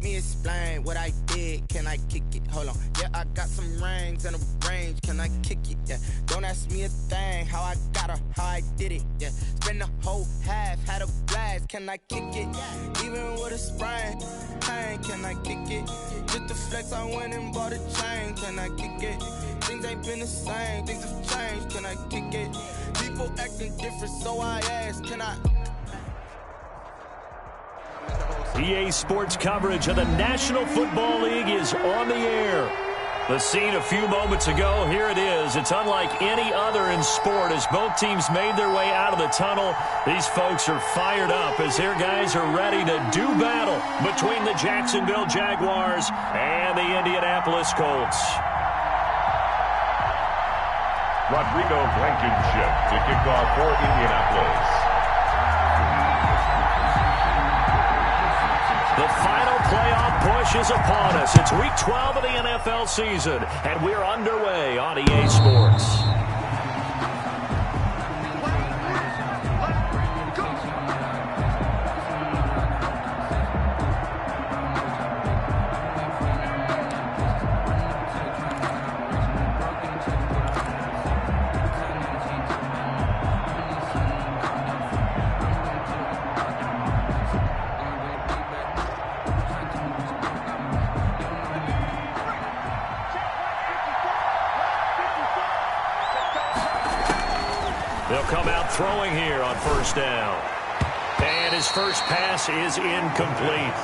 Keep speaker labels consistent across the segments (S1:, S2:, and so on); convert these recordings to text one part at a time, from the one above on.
S1: me explain what I did. Can I kick it? Hold on. Yeah, I got some rings and a range. Can I kick it? Yeah. Don't ask me a thing. How I got her, how I did it. Yeah. Spend the whole half, had a blast. Can I kick it? Even with a sprain. Pain, can I kick it? Just the flex, I went and bought a chain. Can I kick it? Things ain't been the same. Things have changed. Can I kick it? People acting different, so I ask, can I?
S2: EA Sports coverage of the National Football League is on the air. The scene a few moments ago, here it is. It's unlike any other in sport as both teams made their way out of the tunnel. These folks are fired up as their guys are ready to do battle between the Jacksonville Jaguars and the Indianapolis Colts.
S3: Rodrigo Blankenship to kick off for Indianapolis.
S2: The final playoff push is upon us. It's week 12 of the NFL season, and we're underway on EA Sports. They'll come out throwing here on first down. And his first pass is incomplete.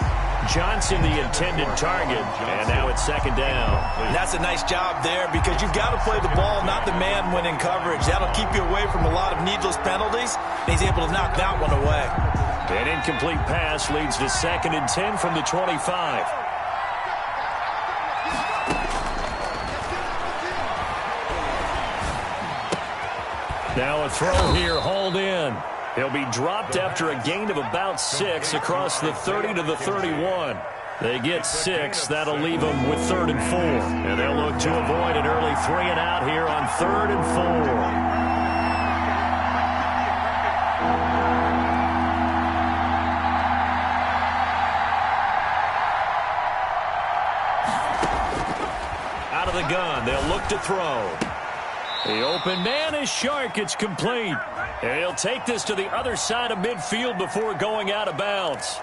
S2: Johnson, the intended target, and now it's second down.
S4: That's a nice job there because you've got to play the ball, not the man when in coverage. That'll keep you away from a lot of needless penalties. He's able to knock that one away.
S2: An incomplete pass leads to 2nd and 10 from the 25. Now a throw here, hauled in. He'll be dropped after a gain of about 6 across the 30 to the 31. They get 6. That'll leave them with 3rd and 4. And they'll look to avoid an early 3 and out here on 3rd and 4. Out of the gun, they'll look to throw. The open man is Shark. It's complete. And he'll take this to the other side of midfield before going out of bounds.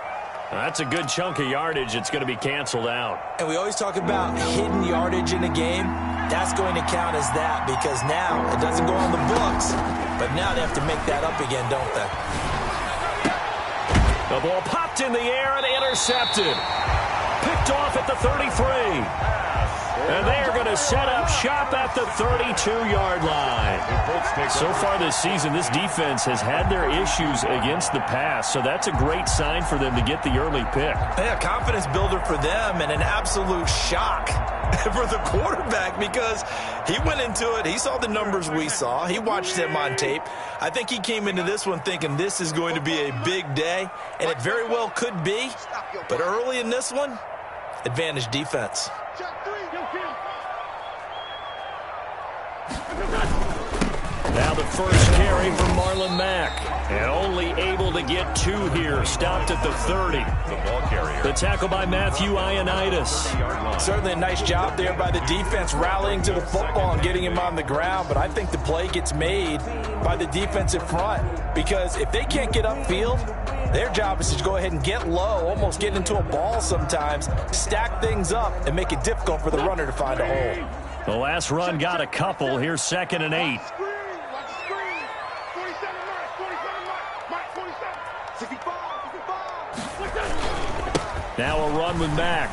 S2: That's a good chunk of yardage. It's going to be canceled out.
S4: And we always talk about hidden yardage in a game. That's going to count as that because now it doesn't go on the books. But now they have to make that up again, don't they?
S2: The ball popped in the air and intercepted. Picked off at the 33. And they are going to set up shop at the 32-yard line. So far this season, this defense has had their issues against the pass, so that's a great sign for them to get the early pick.
S4: Yeah, confidence builder for them and an absolute shock for the quarterback because he went into it. He saw the numbers we saw. He watched them on tape. I think he came into this one thinking this is going to be a big day, and it very well could be. But early in this one, advantage defense.
S2: Now the first carry for Marlon Mack. And only able to get 2 here. Stopped at the 30.
S3: The ball carrier.
S2: The tackle by Matthew Ioannidis.
S4: Certainly a nice job there by the defense rallying to the football and getting him on the ground. But I think the play gets made by the defensive front. Because if they can't get upfield, their job is to go ahead and get low, almost get into a ball sometimes, stack things up, and make it difficult for the runner to find a hole.
S2: The last run got a couple. Here's 2nd and 8. Now a run with Mack.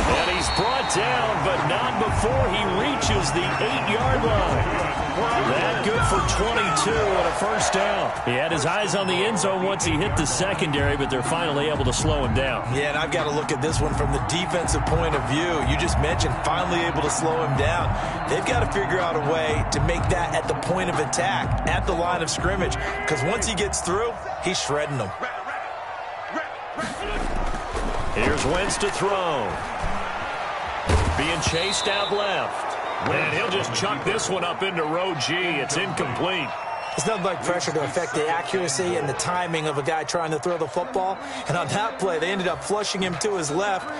S2: And he's brought down, but not before he reaches the 8-yard line. That good for 22 and a first down. He had his eyes on the end zone once he hit the secondary, but they're finally able to slow him down.
S4: Yeah, and I've got to look at this one from the defensive point of view. You just mentioned finally able to slow him down. They've got to figure out a way to make that at the point of attack, at the line of scrimmage, because once he gets through, he's shredding them.
S2: Here's Wentz to throw. Being chased out left. And he'll just chuck this one up into row G. It's incomplete.
S4: It's nothing like pressure to affect the accuracy and the timing of a guy trying to throw the football. And on that play, they ended up flushing him to his left,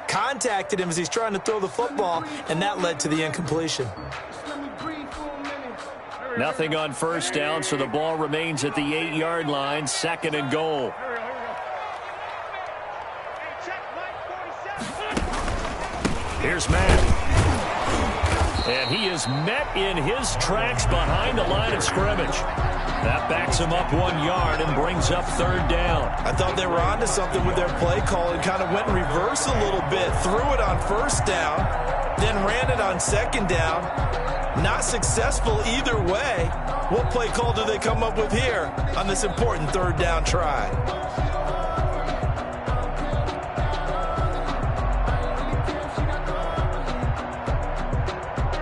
S4: contacted him as he's trying to throw the football, and that led to the incompletion.
S2: Nothing on first down, so the ball remains at the 8-yard line, 2nd and goal. Here's Matt. And he is met in his tracks behind the line of scrimmage. That backs him up 1 yard and brings up 3rd down.
S4: I thought they were onto something with their play call and kind of went in reverse a little bit. Threw it on 1st down, then ran it on 2nd down. Not successful either way. What play call do they come up with here on this important 3rd down try?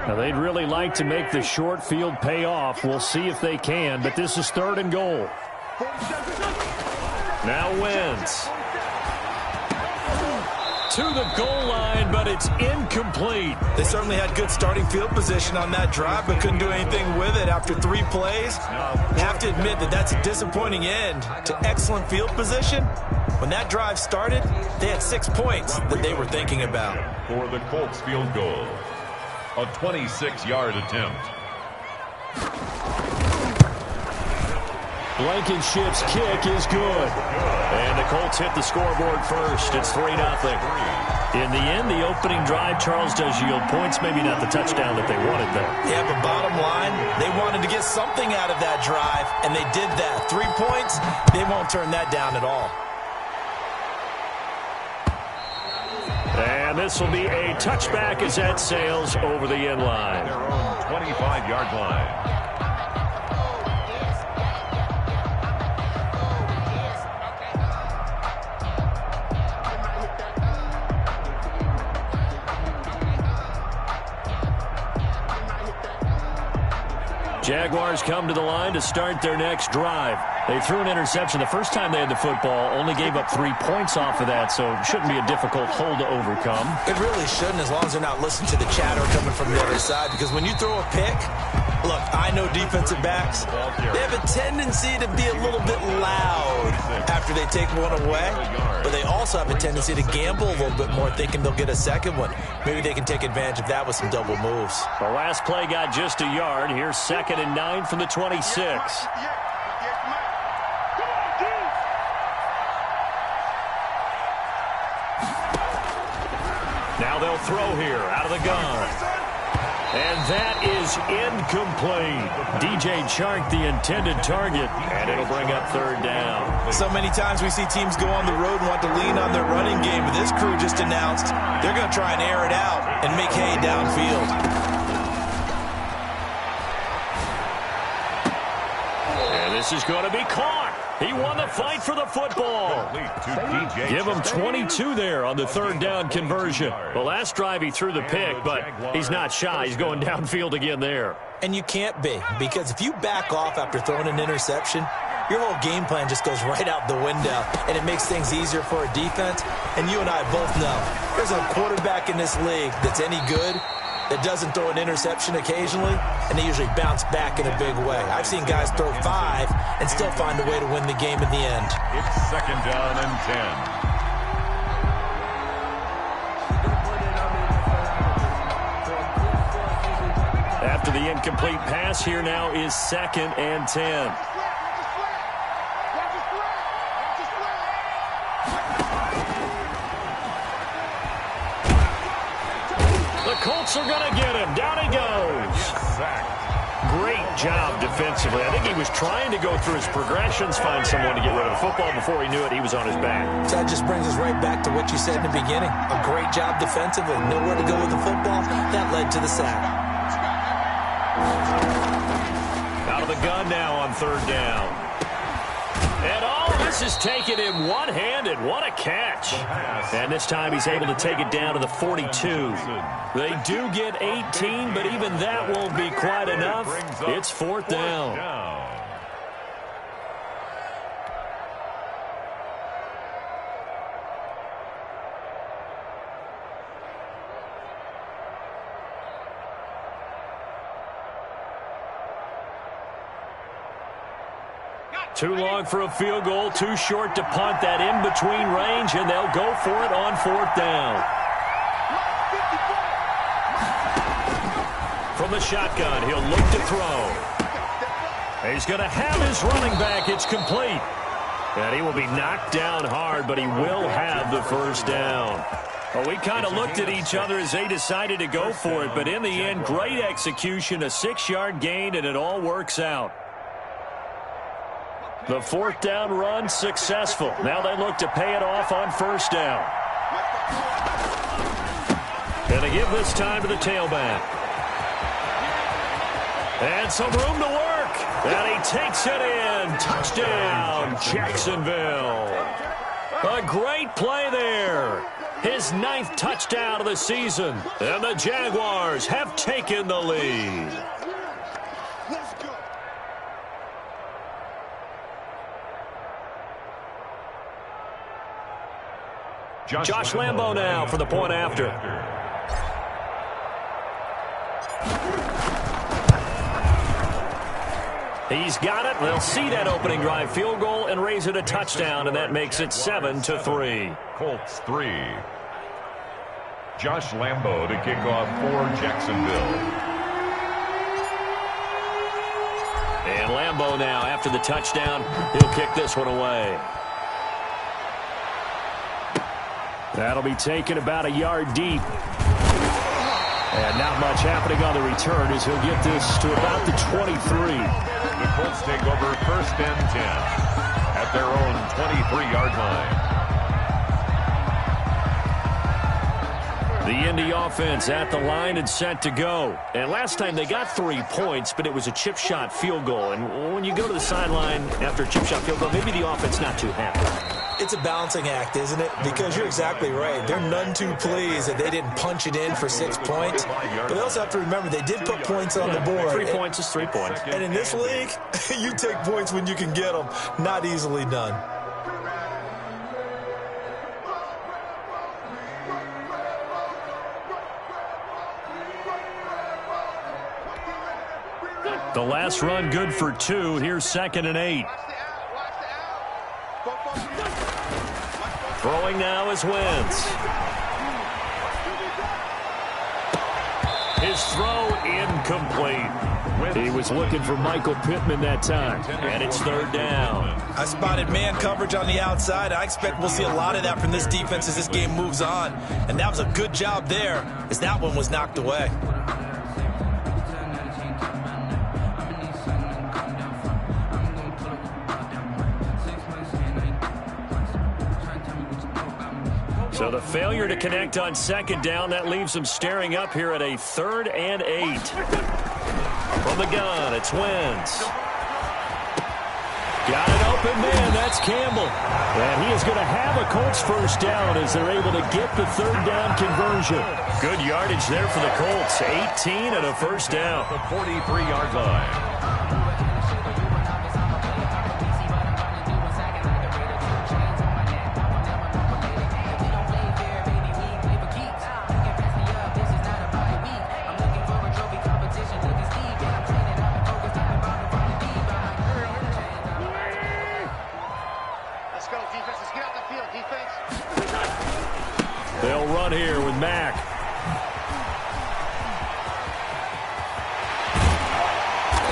S2: Now, they'd really like to make the short field pay off. We'll see if they can, but this is 3rd and goal. Now Wentz. To the goal line, but it's incomplete.
S4: They certainly had good starting field position on that drive, but couldn't do anything with it after 3 plays. You have to admit that that's a disappointing end to excellent field position. When that drive started, they had 6 points that they were thinking about.
S3: For the Colts field goal. A 26-yard attempt.
S2: Blankenship's kick is good. And the Colts hit the scoreboard first. It's 3-0. In the end, the opening drive, Charles, does yield points. Maybe not the touchdown that they wanted there.
S4: Yeah, but bottom line, they wanted to get something out of that drive, and they did that. 3 points, they won't turn that down at all.
S2: And this will be a touchback as that sails over the end line.
S3: Their own 25-yard line.
S2: Jaguars come to the line to start their next drive. They threw an interception the first time they had the football, only gave up 3 points off of that, so it shouldn't be a difficult hole to overcome.
S4: It really shouldn't, as long as they're not listening to the chatter coming from the other side, because when you throw a pick, look, I know defensive backs, they have a tendency to be a little bit loud after they take one away, but they also have a tendency to gamble a little bit more, thinking they'll get a second one. Maybe they can take advantage of that with some double moves.
S2: The last play got just a yard. Here's 2nd and 9 from the 26. Now they'll throw here out of the gun. And that is incomplete. DJ Chark, the intended target, and it'll bring up 3rd down.
S4: So many times we see teams go on the road and want to lean on their running game, but this crew just announced they're going to try and air it out and make hay downfield.
S2: And this is going to be caught. He won the fight for the football. Give him 22 there on the 3rd down conversion. The last drive he threw the pick, but he's not shy. He's going downfield again there.
S4: And you can't be, because if you back off after throwing an interception, your whole game plan just goes right out the window, and it makes things easier for a defense. And you and I both know there's a quarterback in this league that's any good that doesn't throw an interception occasionally, and they usually bounce back in a big way. I've seen guys throw 5 and still find a way to win the game in the end.
S3: It's 2nd down and 10.
S2: After the incomplete pass, here now is 2nd and 10. Colts are going to get him. Down he goes. Great job defensively. I think he was trying to go through his progressions, find someone to get rid of the football. Before he knew it, he was on his back.
S4: So that just brings us right back to what you said in the beginning. A great job defensively. Nowhere to go with the football. That led to the sack.
S2: Out of the gun now on 3rd down. And this is taken in one-handed. What a catch. And this time he's able to take it down to the 42. They do get 18, but even that won't be quite enough. It's 4th down. Too long for a field goal, too short to punt that in between range, and they'll go for it on 4th down. From the shotgun, he'll look to throw. He's going to have his running back. It's complete. And he will be knocked down hard, but he will have the first down. Well, we kind of looked at each other as they decided to go for it, but in the end, great execution, a 6-yard gain, and it all works out. The 4th down run successful. Now they look to pay it off on 1st down. And they give this time to the tailback. And some room to work. And he takes it in. Touchdown, Jacksonville. A great play there. His 9th touchdown of the season. And the Jaguars have taken the lead. Josh Lambo now for the point after. He's got it. They'll see that opening drive field goal and raise it a touchdown, and that makes it 7-3.
S3: Colts 3. Josh Lambo to kick off for Jacksonville.
S2: And Lambo now, after the touchdown, he'll kick this one away. That'll be taken about a yard deep. And not much happening on the return as he'll get this to about the 23.
S3: The Colts take over 1st and 10 at their own 23-yard line.
S2: The Indy offense at the line and set to go. And last time they got 3 points, but it was a chip shot field goal. And when you go to the sideline after a chip shot field goal, maybe the offense not too happy.
S4: It's a balancing act, isn't it? Because you're exactly right. They're none too pleased that they didn't punch it in for 6 points. But they also have to remember they did put points on the board.
S2: 3 points is 3 points.
S4: And in this league, you take points when you can get them. Not easily done.
S2: The last run good for 2. Here's 2nd and 8. Throwing now is Wentz. His throw incomplete. He was looking for Michael Pittman that time. And it's 3rd down.
S4: I spotted man coverage on the outside. I expect we'll see a lot of that from this defense as this game moves on. And that was a good job there as that one was knocked away.
S2: So the failure to connect on 2nd down, that leaves them staring up here at a 3rd and 8. From the gun, it's Wentz. Got an open man, that's Campbell. And he is going to have a Colts first down as they're able to get the 3rd down conversion. Good yardage there for the Colts, 18 and a first down.
S3: The 43-yard line.
S2: They'll run here with Mack.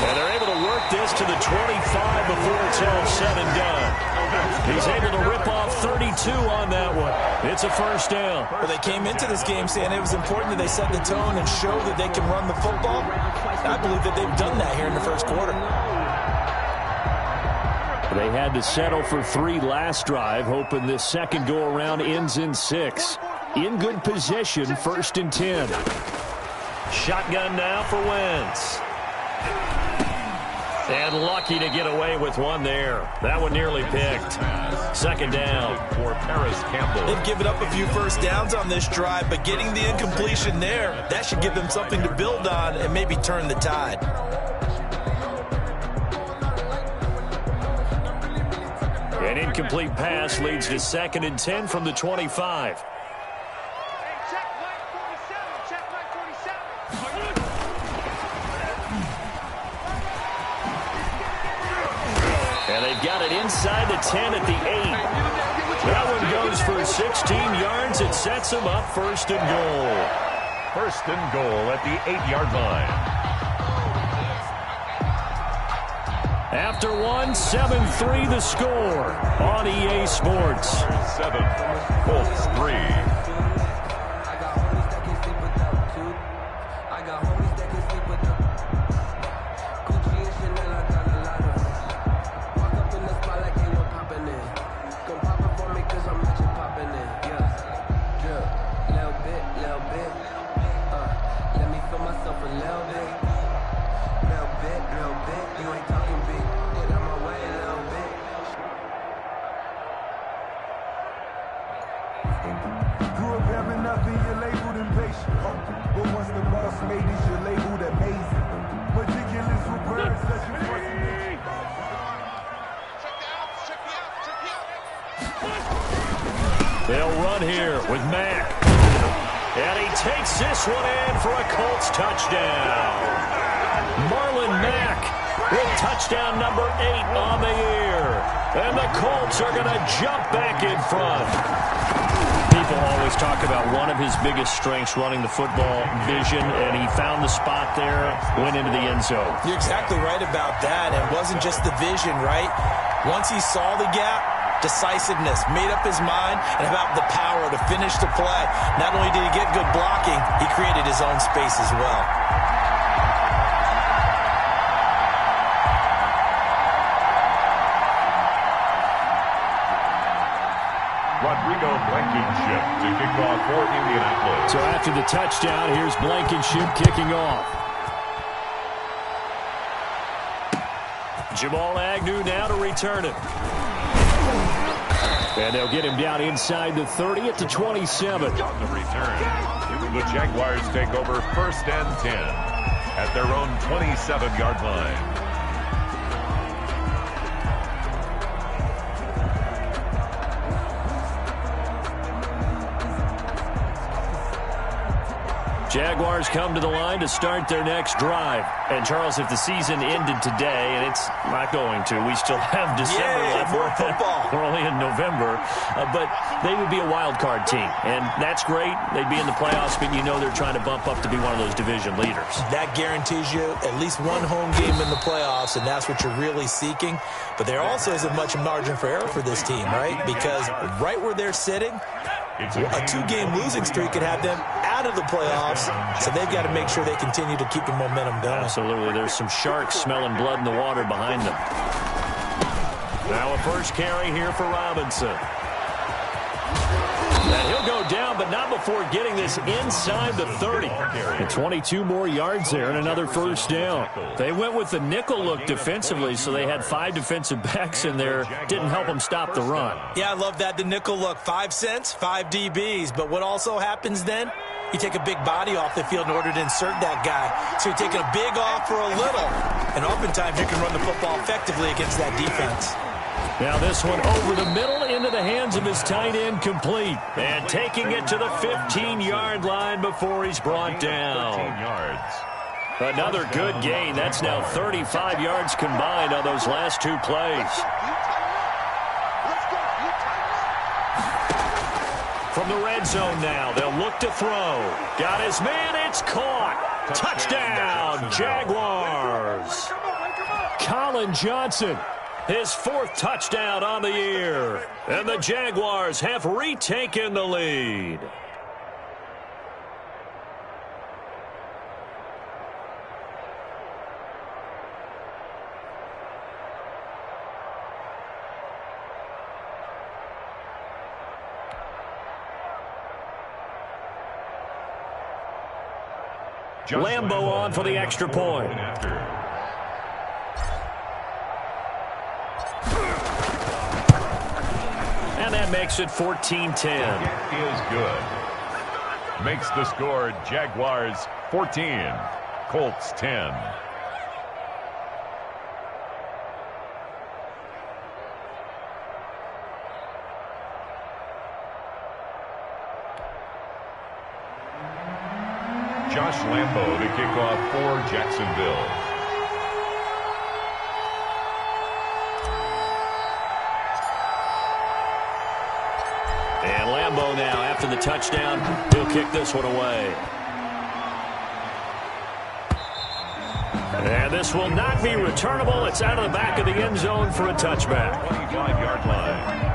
S2: And they're able to work this to the 25 before it's all said and done. He's able to rip off 32 on that one. It's a first down.
S4: Well, they came into this game saying it was important that they set the tone and show that they can run the football. I believe that they've done that here in the first quarter.
S2: They had to settle for 3 last drive, hoping this second go-around ends in 6. In good position, 1st and 10. Shotgun now for Wentz. And lucky to get away with one there. That one nearly picked. 2nd down.
S3: For Paris Campbell.
S4: They've given up a few first downs on this drive, but getting the incompletion there, that should give them something to build on and maybe turn the tide.
S2: An incomplete pass leads to 2nd and 10 from the 25. And they They've got it inside the 10 at the 8. That one goes for 16 yards. It sets them up first and goal.
S3: First and goal at the 8-yard line.
S2: After one, 7-3 the score on EA Sports.
S3: 7, Colts 3.
S2: They'll run here with Mack. And he takes this one in for a Colts touchdown. Marlon Mack with touchdown number 8 on the year. And the Colts are going to jump back in front. People always talk about one of his biggest strengths, running the football, vision, and he found the spot there, went into the end zone.
S4: You're exactly right about that. It wasn't just the vision, right? Once he saw the gap, decisiveness, made up his mind, and about the power to finish the play. Not only did he get good blocking, he created his own space as well.
S3: Rodrigo Blankenship to kick off for Indianapolis.
S2: So after the touchdown, here's Blankenship kicking off. Jamal Agnew now to return it. And they'll get him down inside the 30 at the 27.
S3: On the return, the Jaguars take over first and 10 at their own 27-yard line.
S2: Jaguars come to the line to start their next drive. And, Charles, if the season ended today, and it's not going to, we still have December left.
S4: More football.
S2: We're only in November. But they would be a wild card team. And that's great. They'd be in the playoffs, but you know they're trying to bump up to be one of those division leaders.
S4: That guarantees you at least one home game in the playoffs, and that's what you're really seeking. But there also isn't much margin for error for this team, right? Because right where they're sitting, a 2-game losing streak could have them out of the playoffs, so they've got to make sure they continue to keep the momentum going.
S2: Absolutely. There's some sharks smelling blood in the water behind them. Now a first carry here for Robinson. And he'll go down, but not before getting this inside the 30. And 22 more yards there and another first down. They went with the nickel look defensively, so they had 5 defensive backs in there. Didn't help them stop the run.
S4: Yeah, I love that, the nickel look. 5 cents, 5 DBs. But what also happens then? You take a big body off the field in order to insert that guy. So you're taking a big off for a little. And oftentimes you can run the football effectively against that defense.
S2: Now this one over the middle into the hands of his tight end, complete. And taking it to the 15-yard line before he's brought down.
S3: 13 yards.
S2: Another good gain. That's now 35 yards combined on those last 2 plays. From the red zone now, they'll look to throw. Got his man, it's caught. Touchdown, Jaguars. Colin Johnson, his 4th touchdown on the year. And the Jaguars have retaken the lead. Lambo on for the extra point. And that makes it 14-10.
S3: Is good. Makes the score Jaguars 14, Colts 10. Josh Lambo to kick off for Jacksonville.
S2: after the touchdown. He'll kick this one away. And this will not be returnable. It's out of the back of the end zone for a touchback.
S3: 25-yard line.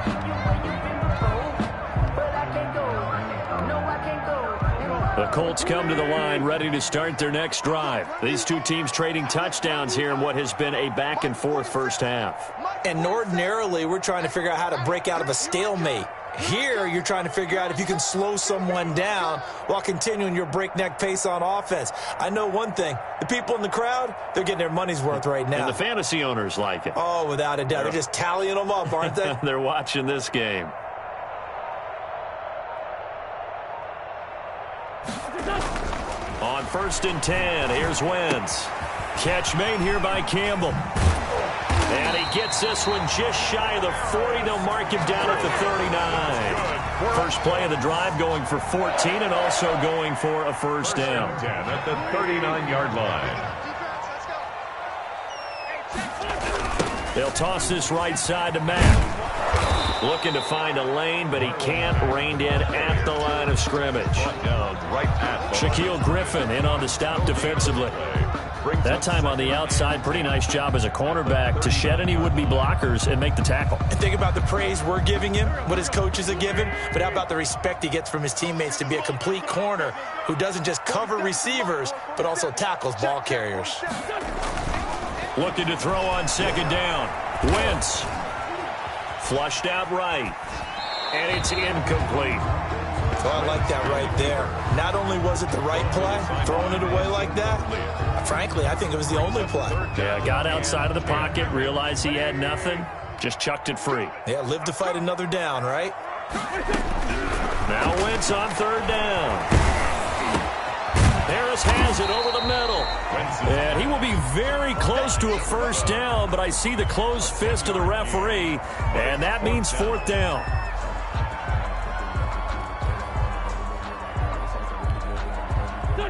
S2: The Colts come to the line ready to start their next drive. These two teams trading touchdowns here in what has been a back-and-forth first half.
S4: And ordinarily, we're trying to figure out how to break out of a stalemate. Here, you're trying to figure out if you can slow someone down while continuing your breakneck pace on offense. I know one thing. The people in the crowd, they're getting their money's worth right now.
S2: And the fantasy owners like it.
S4: Oh, without a doubt. They're just tallying them up, aren't they?
S2: They're watching this game. On 1st and 10, here's Wentz. Catch made here by Campbell. And he gets this one just shy of the 40. They'll mark him down at the 39. First play of the drive going for 14 and also going for a first down.
S3: 10 at the 39-yard line.
S2: They'll toss this right side to Mack. Looking to find a lane, but he can't. Reined in at the line of scrimmage. Shaquille Griffin in on the stop defensively. That time on the outside, pretty nice job as a cornerback to shed any would-be blockers and make the tackle.
S4: And think about the praise we're giving him, what his coaches are giving, but how about the respect he gets from his teammates to be a complete corner who doesn't just cover receivers, but also tackles ball carriers.
S2: Looking to throw on second down. Wentz. Flushed out right. And it's incomplete.
S4: Well, I like that right there. Not only was it the right play, throwing it away like that, frankly, I think it was the only play.
S2: Yeah, got outside of the pocket, realized he had nothing, just chucked it free.
S4: Yeah, live to fight another down, right?
S2: Now Wentz on third down. Harris has it over the middle. And he will be very close to a first down, but I see the closed fist of the referee, and that means fourth down.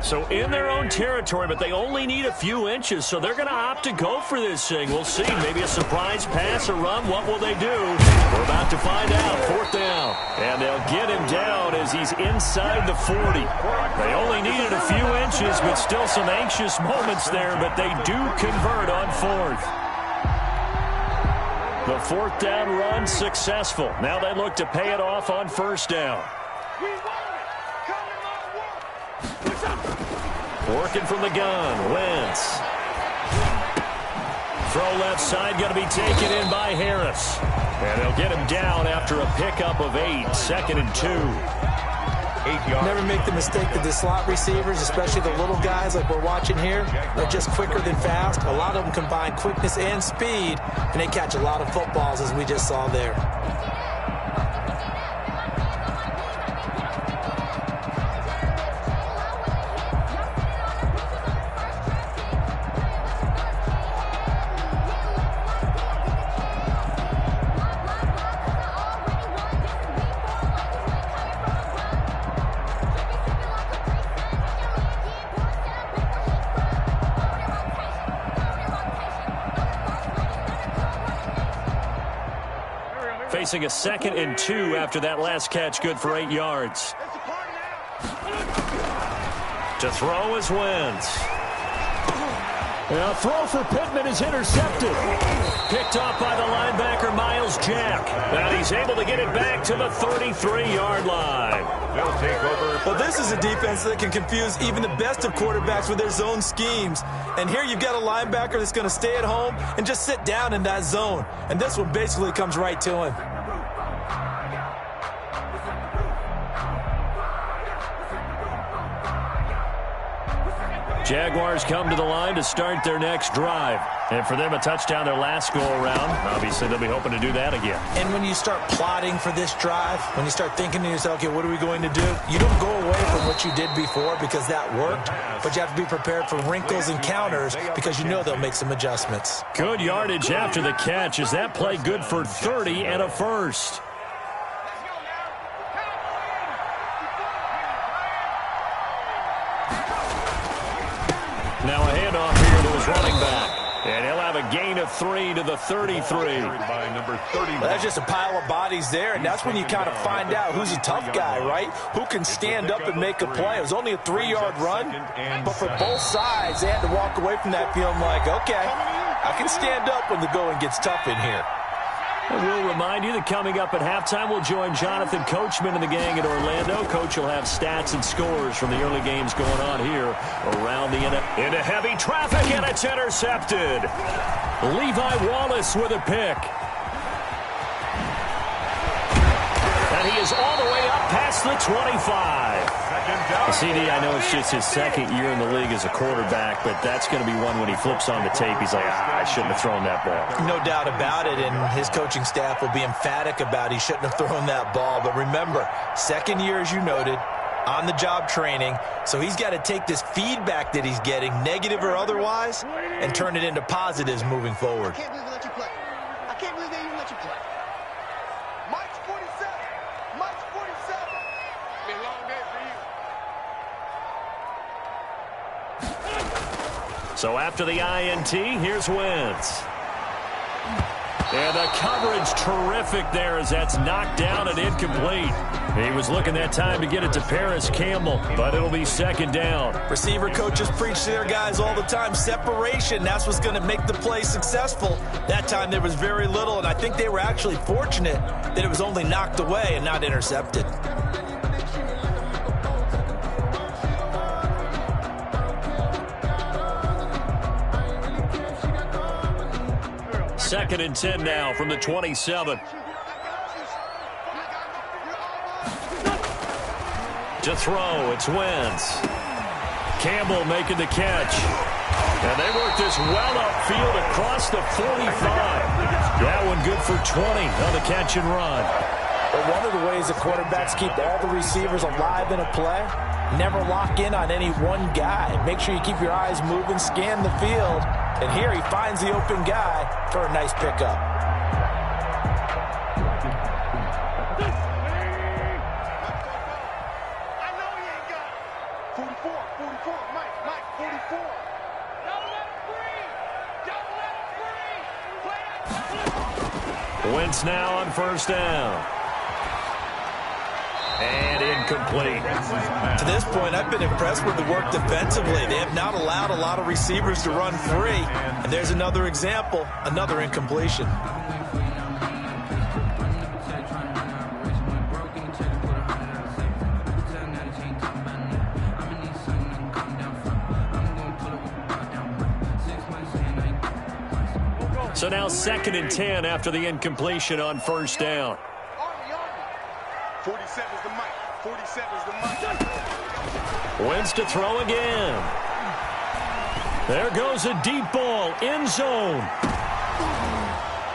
S2: So in their own territory, but they only need a few inches, so they're going to opt to go for this thing. We'll see. Maybe a surprise pass or run. What will they do? We're about to find out. Fourth down. And they'll get him down as he's inside the 40. They only needed a few inches, but still some anxious moments there, but they do convert on fourth. The fourth down run successful. Now they look to pay it off on first down. Working from the gun, Wentz. Throw left side, going to be taken in by Harris. And they'll get him down after a pickup of 8, 2nd and 2.
S3: 8 yards.
S4: Never make the mistake that the slot receivers, especially the little guys like we're watching here, are just quicker than fast. A lot of them combine quickness and speed, and they catch a lot of footballs, as we just saw there.
S2: Facing a 2nd and 2 after that last catch, good for 8 yards. To throw is Wentz. A throw for Pittman is intercepted. Picked off by the linebacker, Miles Jack. And he's able to get it back to the 33-yard line.
S3: They'll take over.
S4: Well, this is a defense that can confuse even the best of quarterbacks with their zone schemes. And here you've got a linebacker that's going to stay at home and just sit down in that zone. And this one basically comes right to him.
S2: Jaguars come to the line to start their next drive. And for them, a touchdown their last go-around. Obviously, they'll be hoping to do that again.
S4: And when you start plotting for this drive, when you start thinking to yourself, okay, what are we going to do? You don't go away from what you did before because that worked, but you have to be prepared for wrinkles and counters because you know they'll make some adjustments.
S2: Good yardage after the catch. Is that play good for 30 and a first? Now a handoff here to his running back. And he'll have a gain of 3 to the 33.
S3: By number 31.
S4: That's just a pile of bodies there, and that's when you kind of find out who's a tough guy, right? Who can stand up and make a play. It was only a 3-yard run, but for both sides, they had to walk away from that feeling like, okay, I can stand up when the going gets tough in here.
S2: And we'll remind you that coming up at halftime, we'll join Jonathan Coachman and the gang at Orlando. Coach will have stats and scores from the early games going on here around the NFL. Into heavy traffic, and it's intercepted. Levi Wallace with a pick. And he is all the way up past the 25. CD, I know it's just his second year in the league as a quarterback, but that's going to be one when he flips on the tape. He's like, I shouldn't have thrown that ball.
S4: No doubt about it, and his coaching staff will be emphatic about he shouldn't have thrown that ball. But remember, second year, as you noted, on-the-job training, so he's got to take this feedback that he's getting, negative or otherwise, and turn it into positives moving forward.
S5: I can't believe they let you play. I can't believe they even let you play. Mike's 47. Mike's 47. It's been a long day for you.
S2: So after the INT, here's Wentz. And the coverage terrific there as that's knocked down and incomplete. He was looking that time to get it to Paris Campbell, but it'll be second down.
S4: Receiver coaches preach to their guys all the time. Separation, that's what's going to make the play successful. That time there was very little, and I think they were actually fortunate that it was only knocked away and not intercepted.
S2: Second and 10 now from the 27. To throw, it's Wentz. Campbell making the catch. And they work this well upfield across the 45. That one good for 20 on the catch and run.
S4: But one of the ways the quarterbacks keep all the receivers alive in a play, never lock in on any one guy. Make sure you keep your eyes moving, scan the field. And here he finds the open guy for a nice pickup.
S5: I know he ain't got it. 44, Mike, 44. Don't let him breathe. Don't let him breathe. Play that.
S2: Wentz now on first down. And incomplete.
S4: To this point, I've been impressed with the work defensively. They have not allowed a lot of receivers to run free. And there's another example, another incompletion.
S2: So now second and 10 after the incompletion on first down.
S5: 47's the mic. 47's the mic.
S2: Wentz to throw again. There goes a deep ball, end zone.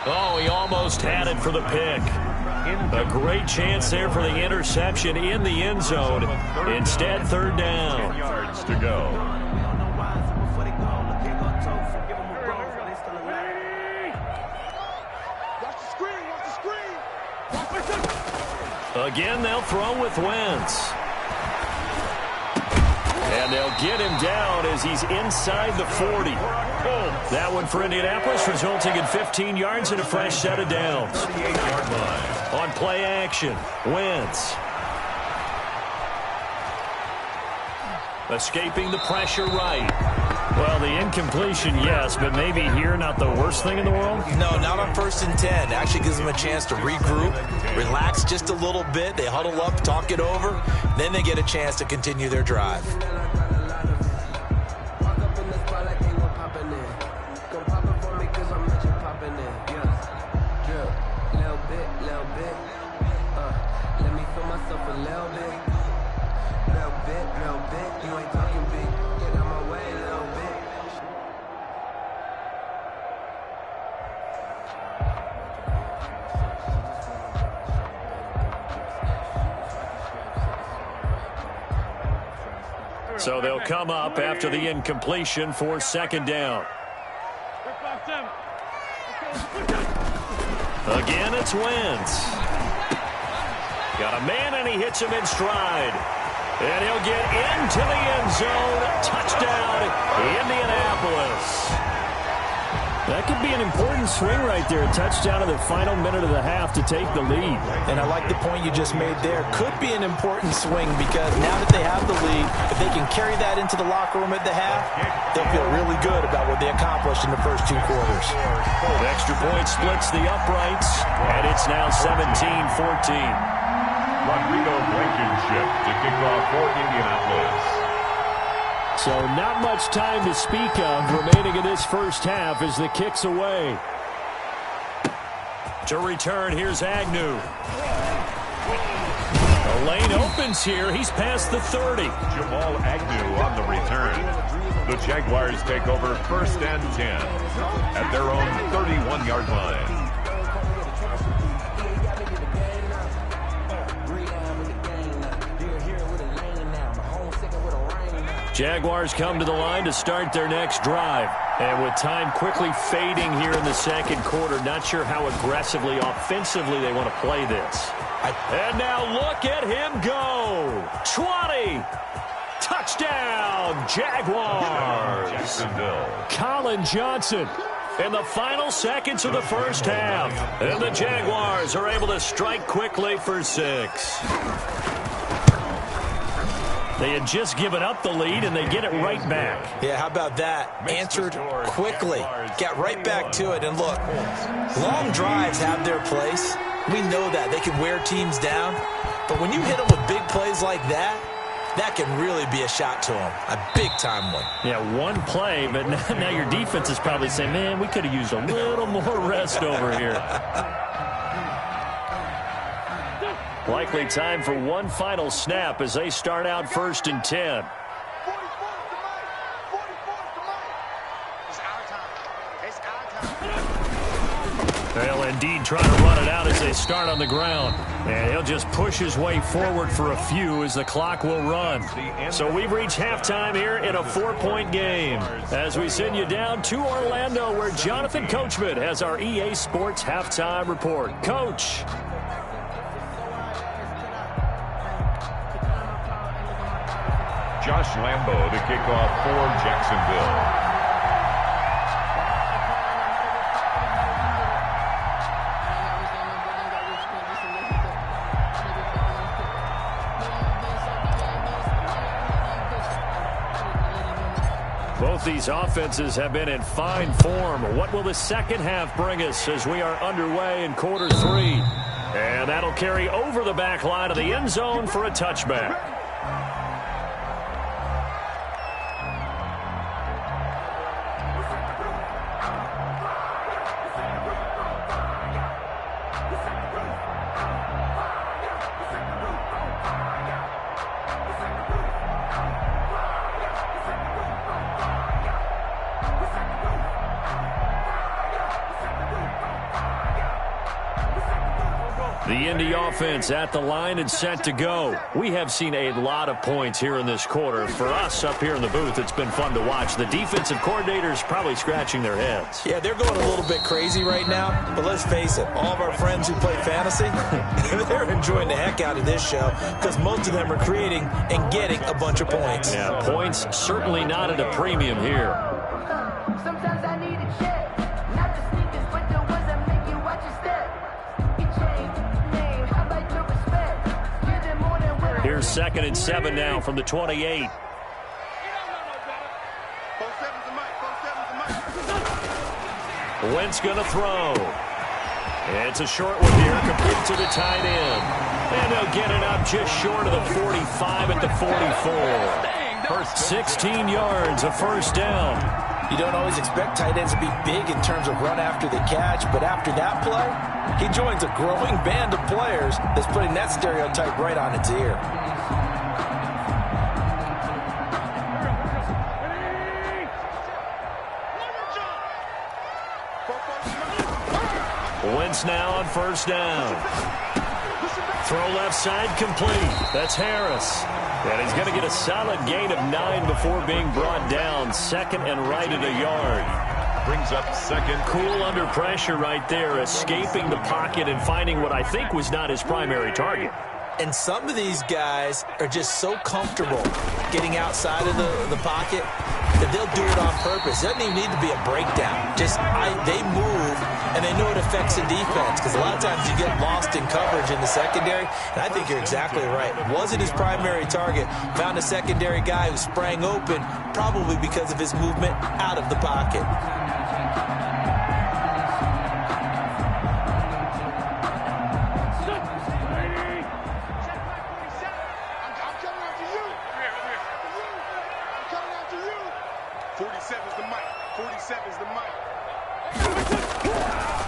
S2: Oh, he almost had it for the pick. A great chance there for the interception in the end zone. Instead, third down.
S3: Yards to go.
S2: Again, they'll throw with Wentz. And they'll get him down as he's inside the 40. That one for Indianapolis, resulting in 15 yards and a fresh set of downs.
S3: 38-yard line.
S2: On play action, Wentz. Escaping the pressure right. Well, the incompletion, yes, but maybe here not the worst thing in the world?
S4: No, not on first and 10. Actually gives them a chance to regroup, relax just a little bit. They huddle up, talk it over. Then they get a chance to continue their drive.
S2: So they'll come up after the incompletion for second down. Again, it's Wentz. Got a man, and he hits him in stride. And he'll get into the end zone. Touchdown, Indianapolis. That could be an important swing right there. A touchdown in the final minute of the half to take the lead.
S4: And I like the point you just made there. Could be an important swing because now that they have the lead, if they can carry that into the locker room at the half, they'll feel really good about what they accomplished in the first 2 quarters.
S2: The extra point splits the uprights, and it's now 17-14.
S3: Rodrigo Blankenship to kick off for Indianapolis.
S2: So not much time to speak of remaining in this first half as the kick's away. To return, here's Agnew. The lane opens here. He's past the 30.
S3: Jamal Agnew on the return. The Jaguars take over 1st and 10 at their own 31-yard line.
S2: Jaguars come to the line to start their next drive. And with time quickly fading here in the second quarter, not sure how aggressively, offensively they want to play this. And now look at him go. 20. Touchdown, Jaguars.
S3: Jacksonville.
S2: Colin Johnson in the final seconds of the first half. And the Jaguars are able to strike quickly for 6. They had just given up the lead, and they get it right back.
S4: Yeah, how about that? Answered quickly. Got right back to it. And look, long drives have their place. We know that. They can wear teams down. But when you hit them with big plays like that, that can really be a shot to them. A big-time one.
S2: Yeah, one play, but now your defense is probably saying, man, we could have used a little more rest over here. Likely time for one final snap as they start out 1st and 10. They'll indeed try to run it out as they start on the ground. And he'll just push his way forward for a few as the clock will run. So we've reached halftime here in a 4-point game. As we send you down to Orlando, where Jonathan Coachman has our EA Sports halftime report. Coach.
S3: Josh Lambo to kick off for Jacksonville.
S2: Both these offenses have been in fine form. What will the second half bring us as we are underway in quarter 3? And that'll carry over the back line of the end zone for a touchback. The Indy offense at the line and set to go. We have seen a lot of points here in this quarter. For us up here in the booth, it's been fun to watch. The defensive coordinators probably scratching their heads.
S4: Yeah, they're going a little bit crazy right now. But let's face it, all of our friends who play fantasy, they're enjoying the heck out of this show because most of them are creating and getting a bunch of points.
S2: Yeah, points certainly not at a premium here.
S6: Sometimes I need a check. Not the sneakers, but the ones that make you watch your step.
S2: Here's 2nd and 7 now from the 28. Wentz gonna throw. It's a short one here, complete to the tight end. And they'll get it up just short of the 45 at the 44. 16 yards, a first down.
S4: You don't always expect tight ends to be big in terms of run after the catch, but after that play, he joins a growing band of players that's putting that stereotype right on its ear.
S2: Wentz now on first down. Throw left side complete. That's Harris. And he's going to get a solid gain of 9 before being brought down. 2nd and right at a yard.
S3: Brings up 2nd.
S2: Cool under pressure right there, escaping the pocket and finding what I think was not his primary target.
S4: And some of these guys are just so comfortable getting outside of the pocket. that they'll do it on purpose. It doesn't even need to be a breakdown. They move, and they know it affects the defense, because a lot of times you get lost in coverage in the secondary, and I think you're exactly right. Wasn't his primary target. Found a secondary guy who sprang open, probably because of his movement out of the pocket.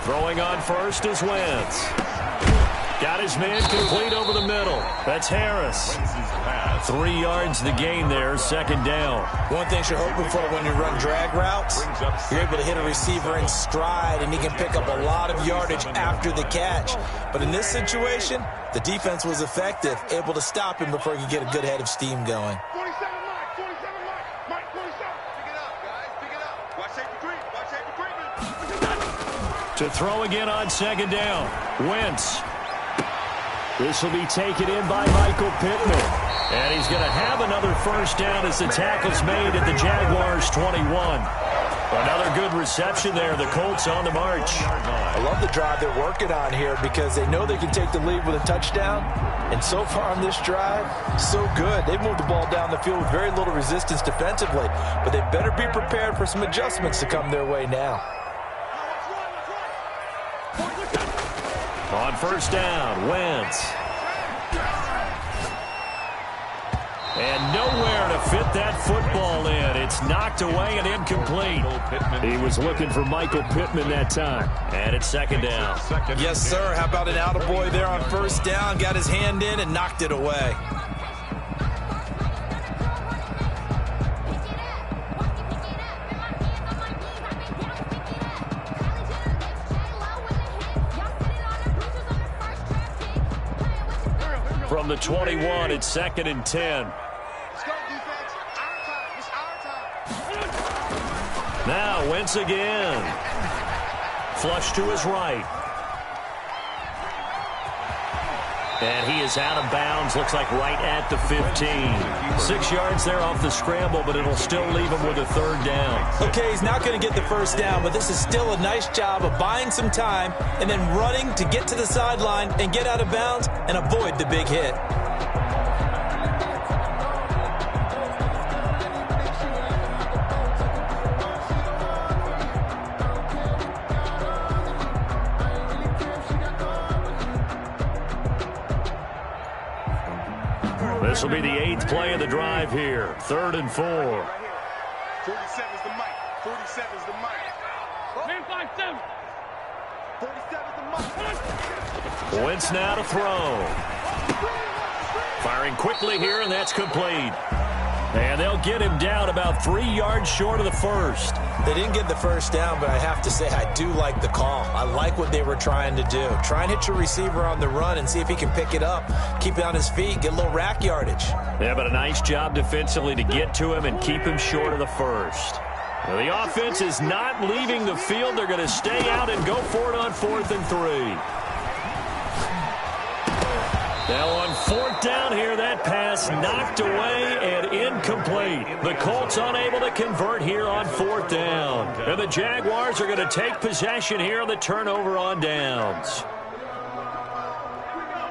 S2: Throwing on first is Wentz. Got his man complete over the middle. That's Harris. 3 yards the gain there, second down.
S4: One thing you're hoping for when you run drag routes, you're able to hit a receiver in stride, and he can pick up a lot of yardage after the catch. But in this situation, the defense was effective, able to stop him before he could get a good head of steam going.
S5: 47 Mike, 47. Pick it up, guys, pick it up. Watch safety creep, watch safety creep.
S2: To throw again on second down, Wentz. This will be taken in by Michael Pittman. And he's going to have another first down as the tackle's made at the Jaguars' 21. Another good reception there. The Colts on the march.
S4: I love the drive they're working on here because they know they can take the lead with a touchdown. And so far on this drive, so good. They've moved the ball down the field with very little resistance defensively. But they better be prepared for some adjustments to come their way now.
S2: On first down, Wentz. And nowhere to fit that football in. It's knocked away and incomplete. He was looking for Michael Pittman that time. And it's second down.
S4: Yes, sir. How about an attaboy there on first down? Got his hand in and knocked it away.
S2: From the 21, it's second and 10.
S5: Let's go, defense. Our time. It's our time.
S2: Now, Wentz again. Flush to his right. And he is out of bounds. Looks like right at the 15. 6 yards there off the scramble, but it'll still leave him with a third down.
S4: Okay, he's not going to get the first down, but this is still a nice job of buying some time and then running to get to the sideline and get out of bounds and avoid the big hit.
S2: This will be the 8th play of the drive here. 3rd and 4.
S5: 47's the mic. 47's the mic. Man 5-7. 47's the mic.
S2: Wentz now to throw. Firing quickly here, and that's complete. And they'll get him down about 3 yards short of the first.
S4: They didn't get the first down, but I have to say I do like the call. I like what they were trying to do. Try and hit your receiver on the run and see if he can pick it up, keep it on his feet, get a little rack yardage.
S2: Yeah, but a nice job defensively to get to him and keep him short of the first. Well, the offense is not leaving the field. They're going to stay out and go for it on 4th and 3. Now on 4th down here, that pass knocked away and incomplete. The Colts unable to convert here on 4th down. And the Jaguars are going to take possession here on the turnover on downs.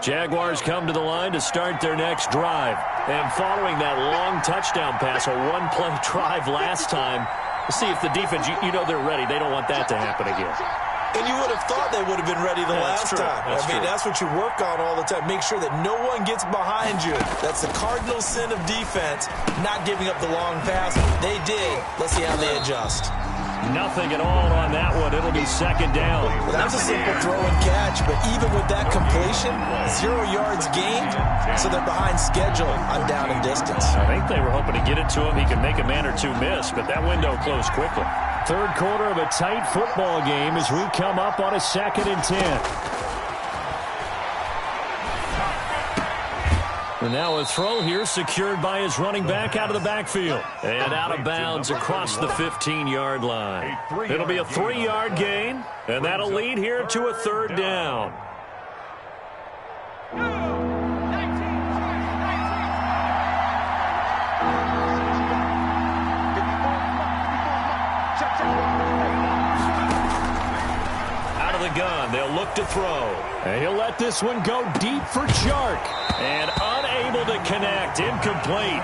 S2: Jaguars come to the line to start their next drive. And following that long touchdown pass, a one-play drive last time, see if the defense, you know they're ready. They don't want that to happen again.
S4: And you would have thought they would have been ready the last time. That's what you work on all the time. Make sure that no one gets behind you. That's the cardinal sin of defense, not giving up the long pass. They did. Let's see how they adjust.
S2: Nothing at all on that one. It'll be second down.
S4: Well, that was a simple throw and catch, but even with that completion, 0 yards gained, so they're behind schedule on down and distance.
S2: I think they were hoping to get it to him. He could make a man or two miss, but that window closed quickly. 3rd quarter of a tight football game as we come up on a 2nd and 10. And now a throw here secured by his running back out of the backfield. And out of bounds across the 15-yard line. It'll be a 3-yard gain, and that'll lead here to a 3rd down. Out of the gun, they'll look to throw. And he'll let this one go deep for Chark. And unable to connect, incomplete.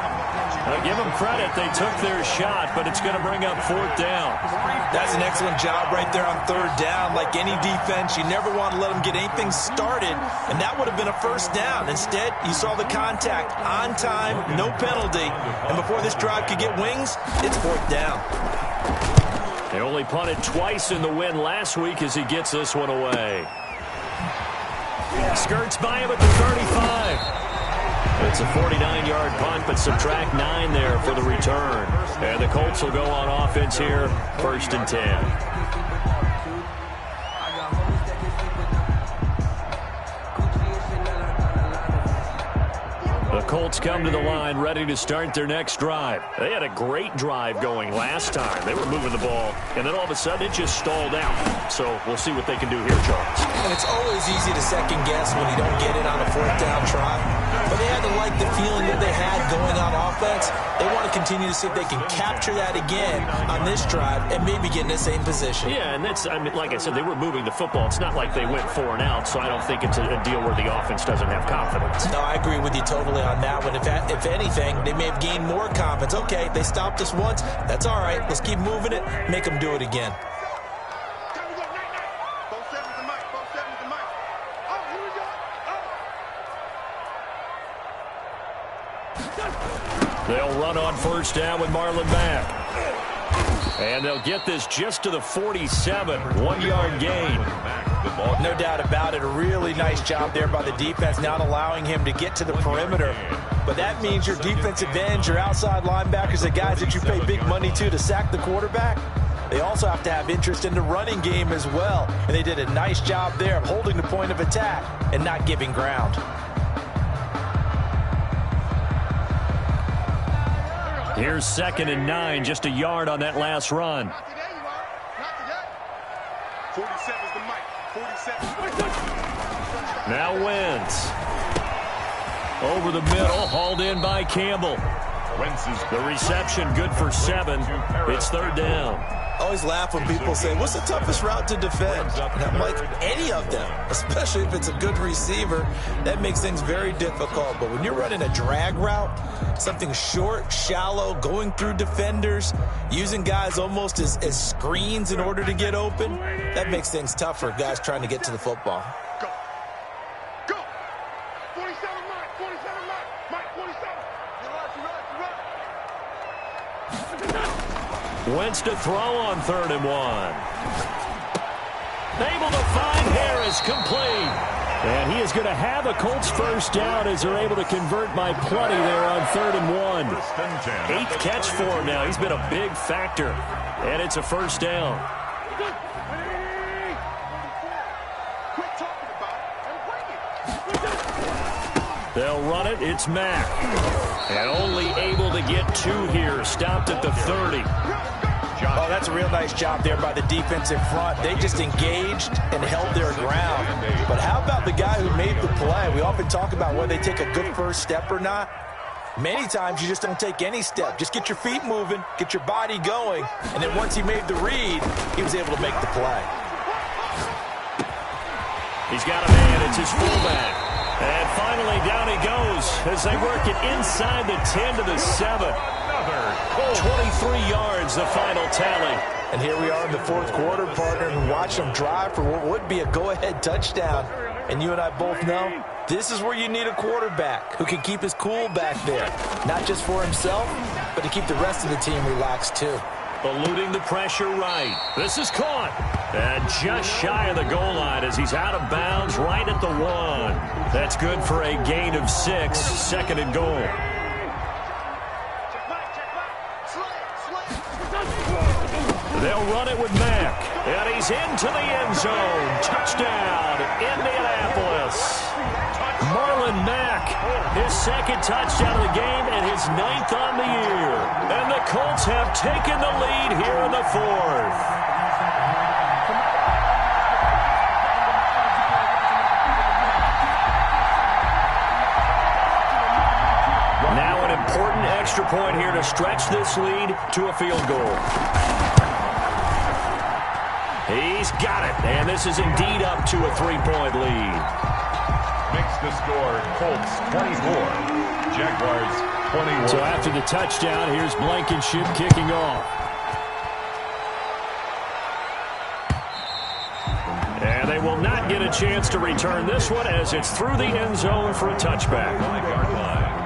S2: I'll give them credit, they took their shot, but it's going to bring up 4th down.
S4: That's an excellent job right there on 3rd down. Like any defense, you never want to let them get anything started, and that would have been a 1st down. Instead, you saw the contact on time, no penalty, and before this drive could get wings, it's 4th down.
S2: They only punted twice in the win last week as he gets this one away. Skirts by him at the 35. It's a 49-yard punt, but subtract 9 there for the return. And the Colts will go on offense here, 1st and 10. The Colts come to the line ready to start their next drive. They had a great drive going last time. They were moving the ball, and then all of a sudden it just stalled out. So we'll see what they can do here, Charles.
S4: And it's always easy to second guess when you don't get it on a 4th down try. But they had to like the feeling that they had going on offense. They want to continue to see if they can capture that again on this drive and maybe get in the same position.
S2: Yeah, and that's, I mean, like I said, they were moving the football. It's not like they went 4 and out, so I don't think it's a deal where the offense doesn't have confidence.
S4: No, I agree with you totally on that one. If anything, they may have gained more confidence. Okay, they stopped us once. That's all right. Let's keep moving it. Make them do it again.
S2: They'll run on 1st down with Marlon Mack. And they'll get this just to the 47. 1-yard gain.
S4: No doubt about it. A really nice job there by the defense, not allowing him to get to the perimeter. But that means your defensive ends, your outside linebackers, the guys that you pay big money to sack the quarterback, they also have to have interest in the running game as well. And they did a nice job there of holding the point of attack and not giving ground.
S2: Here's 2nd and 9, just a yard on that last run.
S5: 47's the mic. 47.
S2: Now Wentz. Over the middle, hauled in by Campbell. The reception good for 7. It's 3rd down.
S4: I always laugh when people say, what's the toughest route to defend? And I'm like, any of them, especially if it's a good receiver. That makes things very difficult. But when you're running a drag route, something short, shallow, going through defenders, using guys almost as screens in order to get open, that makes things tough for guys trying to get to the football.
S5: Go. Go. 47 Mike. 47 Mike. 47. You're right.
S2: Wentz to throw on 3rd and 1. Able to find Harris, complete. And he is going to have a Colts 1st down as they're able to convert by plenty there on 3rd and 1. 8th catch for him now. He's been a big factor. And it's a 1st down. They'll run it. It's Mack. And only able to get 2 here. Stopped at the 30.
S4: Oh, that's a real nice job there by the defensive front. They just engaged and held their ground. But how about the guy who made the play? We often talk about whether they take a good first step or not. Many times you just don't take any step. Just get your feet moving, get your body going, and then once he made the read, he was able to make the play.
S2: He's got a man. It's his fullback. And finally, down he goes as they work it inside the 10 to the 7. 23 yards, the final tally.
S4: And here we are in the 4th quarter, partner, and watch them drive for what would be a go-ahead touchdown. And you and I both know this is where you need a quarterback who can keep his cool back there. Not just for himself, but to keep the rest of the team relaxed too.
S2: Eluding the pressure right. This is caught. And just shy of the goal line as he's out of bounds right at the 1. That's good for a gain of 6. 2nd and goal. They'll run it with Mack. And he's into the end zone. Touchdown, Indianapolis. Marlon Mack, his 2nd touchdown of the game and his 9th on the year. And the Colts have taken the lead here in the 4th. Now an important extra point here to stretch this lead to a field goal. He's got it, and this is indeed up to a 3-point lead.
S3: Makes the score Colts 24, Jaguars 21.
S2: So after the touchdown, here's Blankenship kicking off. And they will not get a chance to return this one as it's through the end zone for a touchback.
S3: 5-yard line.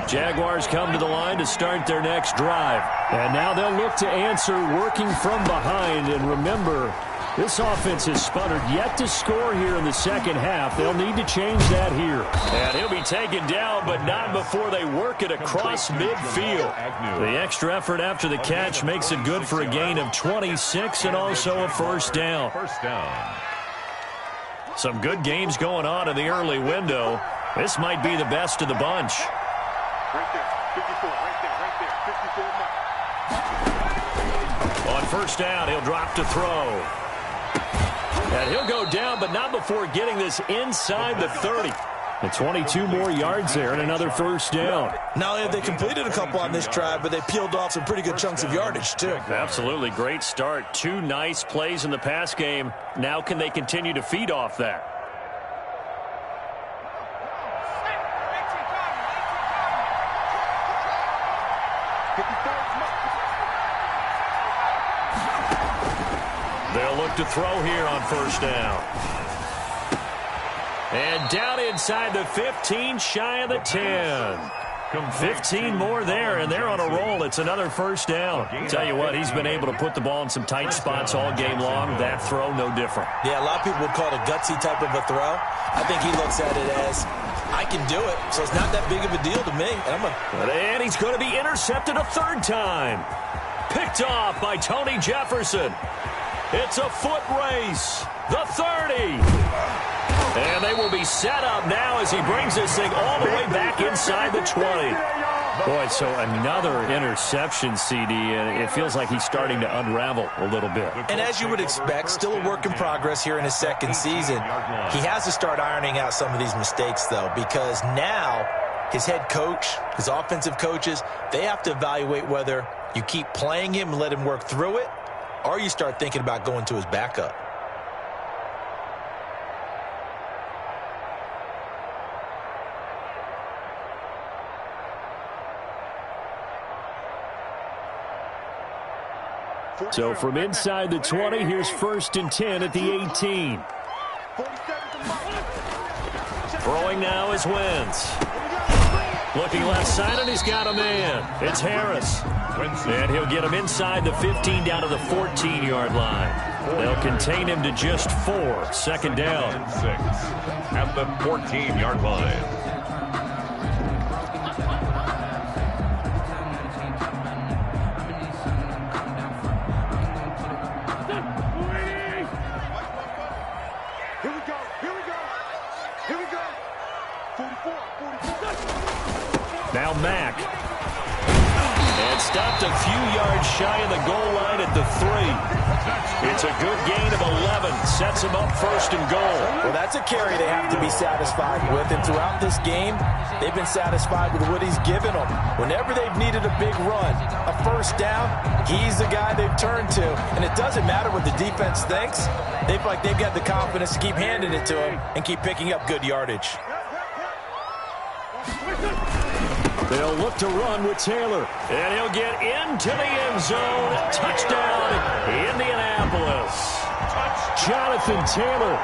S2: Jaguars come to the line to start their next drive. And now they'll look to answer working from behind. And remember, this offense has sputtered yet to score here in the second half. They'll need to change that here. And he'll be taken down, but not before they work it across midfield. The extra effort after the catch makes it good for a gain of 26 and also a first down. Some good games going on in the early window. This might be the best of the bunch.
S5: Right there, 54, right there, 54 mark.
S2: On first down, he'll drop to throw. And he'll go down, but not before getting this inside the 30. And 22 more yards there and another first down.
S4: Not only have they completed a couple on this drive, but they peeled off some pretty good chunks of yardage, too.
S2: Absolutely great start. 2 nice plays in the pass game. Now can they continue to feed off that? They'll look to throw here on first down. And down inside the 15, shy of the 10. 15 more there, and they're on a roll. It's another first down. Tell you what, he's been able to put the ball in some tight spots all game long. That throw, no different.
S4: Yeah, a lot of people would call it a gutsy type of a throw. I think he looks at it as, I can do it, so it's not that big of a deal to me.
S2: And he's going to be intercepted a third time. Picked off by Tony Jefferson. It's a foot race. The 30. And they will be set up now as he brings this thing all the way back inside the 20. Boy, so another interception, CD, and it feels like he's starting to unravel a little bit.
S4: And as you would expect, still a work in progress here in his second season. He has to start ironing out some of these mistakes, though, because now his head coach, his offensive coaches, they have to evaluate whether you keep playing him and let him work through it, or you start thinking about going to his backup.
S2: So from inside the 20, here's 1st and 10 at the 18. Throwing now is Wentz. Looking left side, and he's got a man. It's Harris. And he'll get him inside the 15 down to the 14-yard line. They'll contain him to just 4. Second down.
S3: 6 at the 14-yard line.
S2: Now Mack. And stopped a few yards shy of the goal line at the 3. It's a good gain of 11. Sets him up 1st and goal.
S4: Well, that's a carry they have to be satisfied with. And throughout this game, they've been satisfied with what he's given them. Whenever they've needed a big run, a first down, he's the guy they've turned to. And it doesn't matter what the defense thinks. They feel like they've got the confidence to keep handing it to him and keep picking up good yardage.
S2: They'll look to run with Taylor. And he'll get into the end zone. Touchdown, Indianapolis. Jonathan Taylor,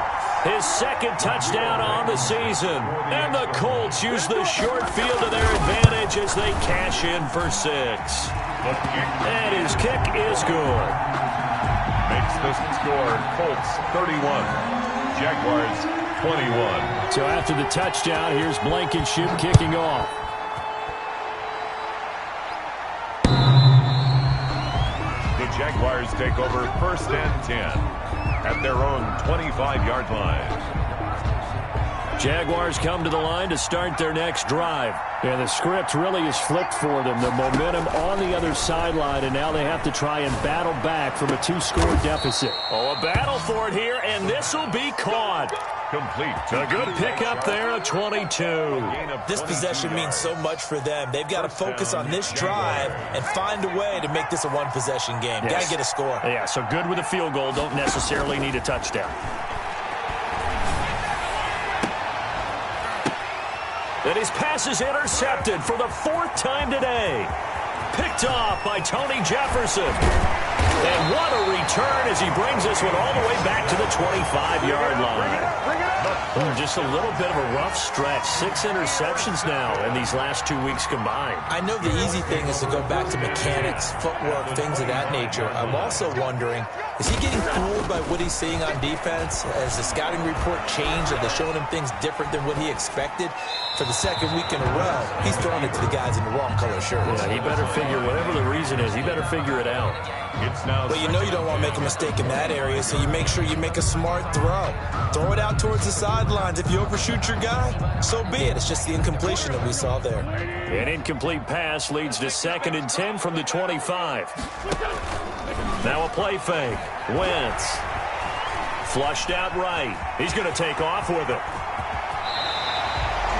S2: his 2nd touchdown on the season. And the Colts use the short field to their advantage as they cash in for 6. And his kick is good.
S3: Makes the score Colts 31, Jaguars 21.
S2: So after the touchdown, here's Blankenship kicking off.
S3: Jaguars take over 1st and 10 at their own 25-yard line.
S2: Jaguars come to the line to start their next drive. And the script really is flipped for them. The momentum on the other sideline, and now they have to try and battle back from a 2-score deficit. Oh, a battle for it here, and this will be caught.
S3: complete.
S2: A good pickup there, a 22.
S4: This possession means so much for them. They've got to focus on this drive and find a way to make this a one-possession game.
S2: Yes.
S4: Got to get a score.
S2: Yeah, so good with a field goal. Don't necessarily need a touchdown. And his pass is intercepted for the 4th time today. Picked off by Tony Jefferson. And what a return as he brings this one all the way back to the 25-yard line. Just a little bit of a rough stretch. 6 interceptions now in these last 2 weeks combined.
S4: I know the easy thing is to go back to mechanics, footwork, things of that nature. I'm also wondering, is he getting fooled by what he's seeing on defense? Has the scouting report changed? Are they showing him things different than what he expected? For the 2nd week in a row, he's throwing it to the guys in the wrong color shirts.
S2: Yeah, he better figure, whatever the reason is, he better figure it out.
S4: But you know you don't want to make a mistake in that area, so you make sure you make a smart throw. Throw it out towards the sidelines. If you overshoot your guy, so be it. It's just the incompletion that we saw there.
S2: An incomplete pass leads to 2nd and 10 from the 25. Now a play fake. Wentz. Flushed out right. He's going to take off with it.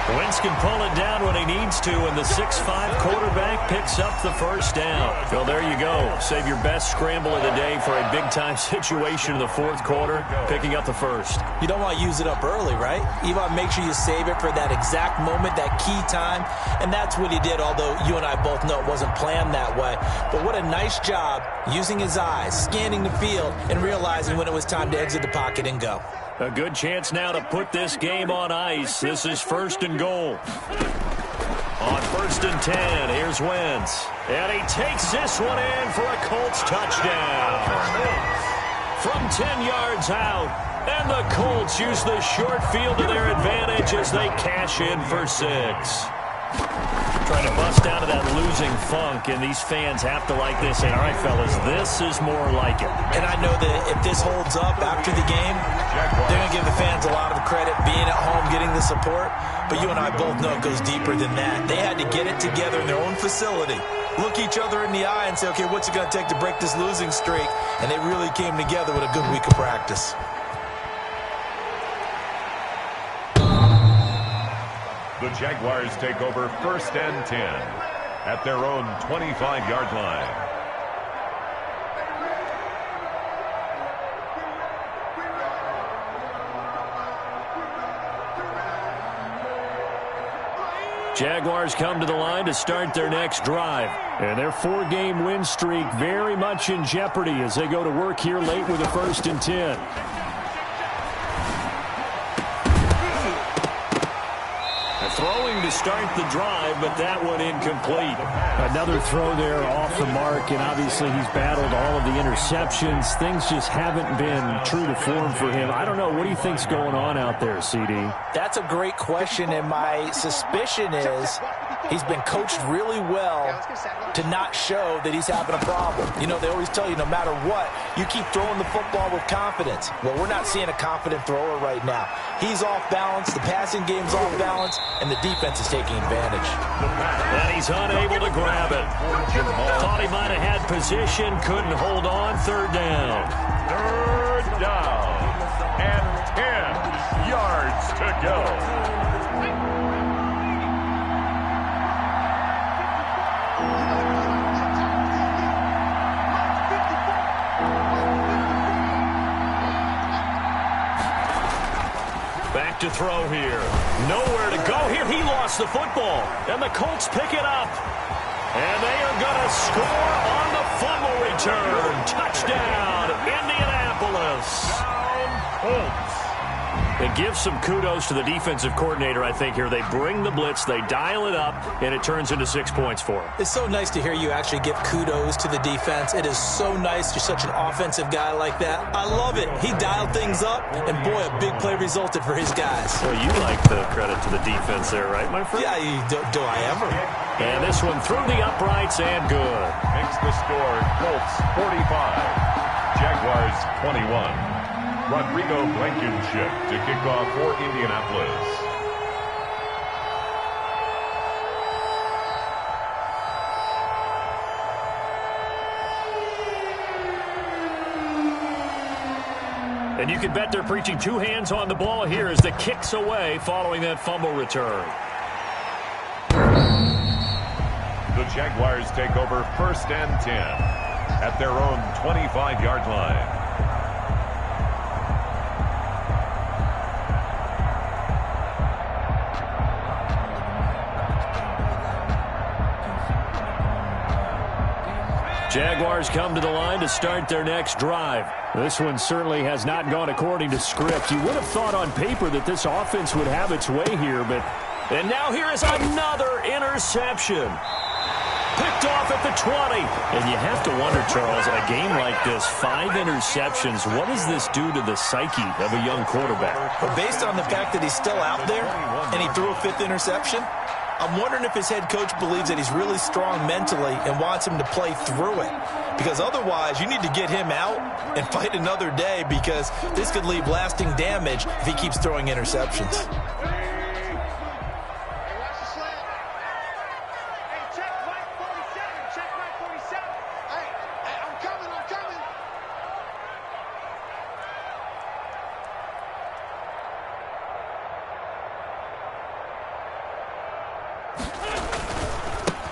S2: Wentz can pull it down when he needs to, and the 6'5 quarterback picks up the 1st down. So there you go. Save your best scramble of the day for a big-time situation in the 4th quarter, picking up the 1st.
S4: You don't want to use it up early, right? You want to make sure you save it for that exact moment, that key time, and that's what he did, although you and I both know it wasn't planned that way. But what a nice job using his eyes, scanning the field, and realizing when it was time to exit the pocket and go.
S2: A good chance now to put this game on ice. This is 1st and goal. On 1st and 10, here's Wentz. And he takes this one in for a Colts touchdown. From 10 yards out. And the Colts use the short field to their advantage as they cash in for 6. Trying to bust out of that losing funk, and these fans have to like this. And all right, fellas, this is more like it.
S4: And I know that if this holds up after the game, they're going to give the fans a lot of credit being at home, getting the support. But you and I both know it goes deeper than that. They had to get it together in their own facility, look each other in the eye and say, okay, what's it going to take to break this losing streak? And they really came together with a good week of practice.
S3: The Jaguars take over 1st and 10 at their own 25-yard line.
S2: Jaguars come to the line to start their next drive. And their 4-game win streak very much in jeopardy as they go to work here late with a 1st and 10. Throwing to start the drive, but that one incomplete.
S7: Another throw there off the mark, and obviously he's battled all of the interceptions. Things just haven't been true to form for him. I don't know. What do you think's going on out there, CD?
S4: That's a great question, and my suspicion is he's been coached really well to not show that he's having a problem. You know, they always tell you no matter what, you keep throwing the football with confidence. Well, we're not seeing a confident thrower right now. He's off balance, the passing game's off balance, and the defense is taking advantage.
S2: And he's unable to grab it. Thought he might have had position, couldn't hold on. 3rd down.
S3: 3rd down and 10 yards to go.
S2: Back to throw here. Nowhere to go here. He lost the football. And the Colts pick it up. And they are going to score on the fumble return. Touchdown, Indianapolis.
S3: Colts.
S2: It gives some kudos to the defensive coordinator, I think, here. They bring the blitz, they dial it up, and it turns into 6 points for them.
S4: It's so nice to hear you actually give kudos to the defense. It is so nice. You're such an offensive guy like that. I love it. He dialed things up, and boy, a big play resulted for his guys.
S2: Well, you like the credit to the defense there, right, my friend?
S4: Yeah, do I ever?
S2: And this one through the uprights and good.
S3: Makes the score Colts 45, Jaguars 21. Rodrigo Blankenship to kick off for Indianapolis.
S2: And you can bet they're preaching two hands on the ball here as the kick's away following that fumble return.
S3: The Jaguars take over 1st and 10 at their own 25-yard line.
S2: Jaguars come to the line to start their next drive.
S7: This one certainly has not gone according to script. You would have thought on paper that this offense would have its way here, but...
S2: And now here is another interception. Picked off at the 20. And you have to wonder, Charles, a game like this, 5 interceptions, what does this do to the psyche of a young quarterback?
S4: But based on the fact that he's still out there and he threw a 5th interception, I'm wondering if his head coach believes that he's really strong mentally and wants him to play through it. Because otherwise, you need to get him out and fight another day, because this could leave lasting damage if he keeps throwing interceptions.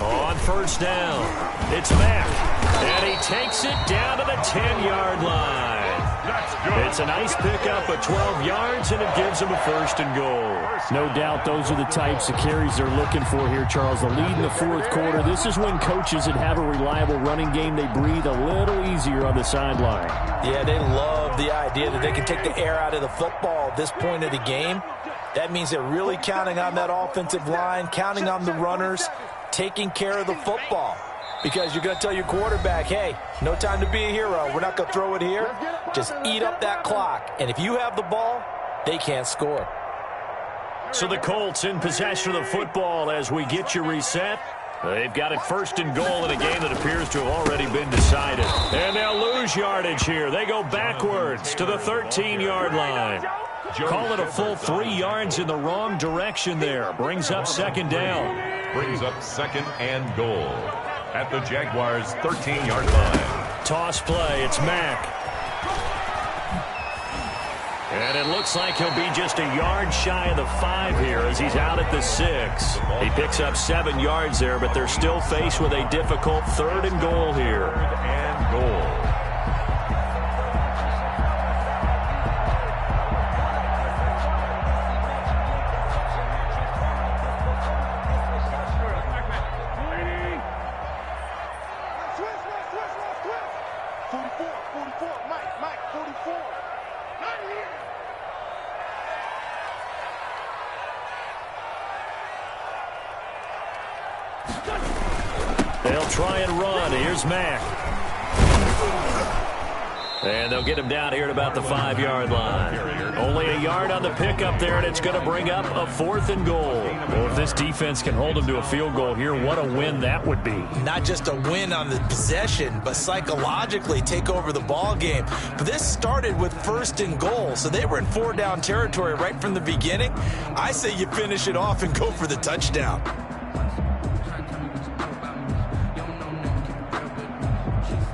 S2: On 1st down, it's Mack, and he takes it down to the 10-yard line. It's a nice pickup of 12 yards, and it gives him a 1st and goal.
S7: No doubt those are the types of carries they're looking for here, Charles. The lead in the 4th quarter. This is when coaches that have a reliable running game, they breathe a little easier on the sideline.
S4: Yeah, they love the idea that they can take the air out of the football at this point of the game. That means they're really counting on that offensive line, counting on the runners, taking care of the football. Because you're going to tell your quarterback, hey, no time to be a hero. We're not going to throw it here. Just eat up that clock. And if you have the ball, they can't score.
S2: So the Colts in possession of the football as we get you reset. They've got it 1st and goal in a game that appears to have already been decided. And they'll lose yardage here. They go backwards to the 13-yard line. Call it a full 3 yards in the wrong direction there. Brings up 2nd down.
S3: Brings up 2nd and goal at the Jaguars' 13-yard line.
S2: Toss play. It's Mack. And it looks like he'll be just a yard shy of the 5 here as he's out at the 6. He picks up 7 yards there, but they're still faced with a difficult 3rd and goal here.
S3: 3rd and goal.
S2: They'll try and run. Here's Mack. And they'll get him down here at about the 5-yard line. Only a yard on the pickup there, and it's going to bring up a 4th and goal. Well, if this defense can hold him to a field goal here, what a win that would be.
S4: Not just a win on the possession, but psychologically take over the ball game. But this started with 1st and goal, so they were in 4-down territory right from the beginning. I say you finish it off and go for the touchdown.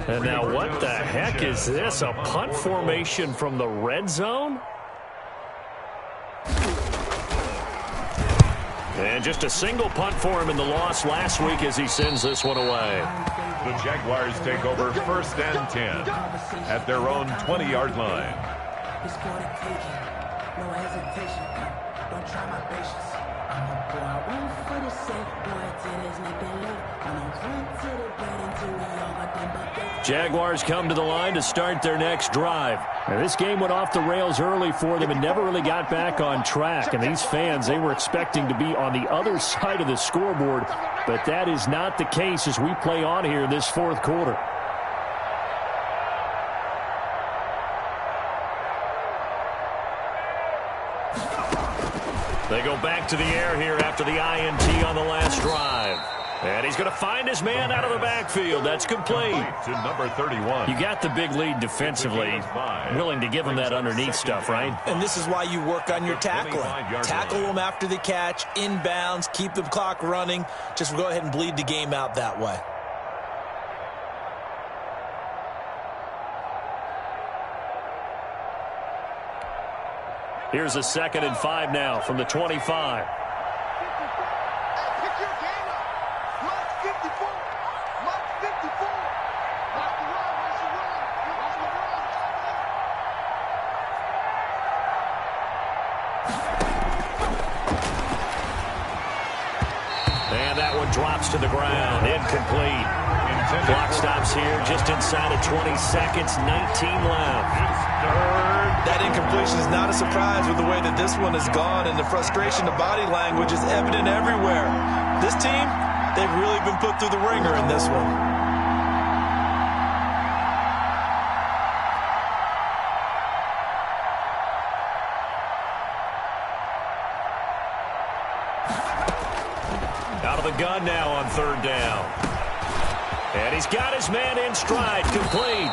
S2: And now what the heck is this? A punt formation from the red zone? And just a single punt for him in the loss last week as he sends this one away.
S3: The Jaguars take over 1st and 10 at their own 20-yard line.
S6: It's for the taking, no hesitation. Don't try my patience. I'm a boy, I run for the sake, boy, till there's nothing left. I'm gonna run to the bed until we all got them buckets.
S2: Jaguars come to the line to start their next drive.
S7: Now, this game went off the rails early for them and never really got back on track. And these fans, they were expecting to be on the other side of the scoreboard, but that is not the case as we play on here in this 4th quarter.
S2: They go back to the air here after the INT on the last drive. And he's going to find his man out of the backfield. That's complete.
S3: To number 31.
S2: You got the big lead defensively. Willing to give him that underneath stuff, right?
S4: And this is why you work on your tackling. Tackle them after the catch, inbounds, keep the clock running. Just go ahead and bleed the game out that way.
S2: Here's a 2nd and 5 now from the 25.
S7: Drops to the ground. Incomplete. Clock stops here just inside of 20 seconds. 19 left.
S4: That incompletion is not a surprise with the way that this one has gone, and the frustration, the body language is evident everywhere. This team, they've really been put through the ringer in this one.
S2: Gun now on 3rd down. And he's got his man in stride, complete.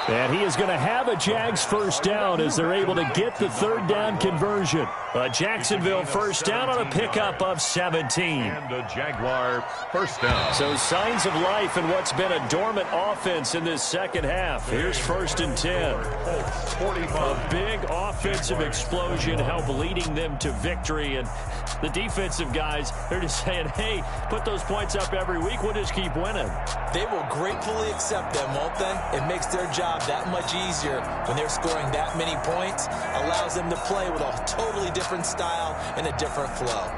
S7: And he is going to have a Jags first down as they're able to get the 3rd down conversion.
S2: A Jacksonville first down on a pickup of 17.
S3: And a Jaguar first down.
S2: So signs of life in what's been a dormant offense in this second half. Here's 1st and 10. A big offensive explosion helped leading them to victory. And the defensive guys, they're just saying, hey, put those points up every week. We'll just keep winning.
S4: They will gratefully accept them, won't they? It makes their job that much easier when they're scoring that many points. Allows them to play with a totally different style and a different flow.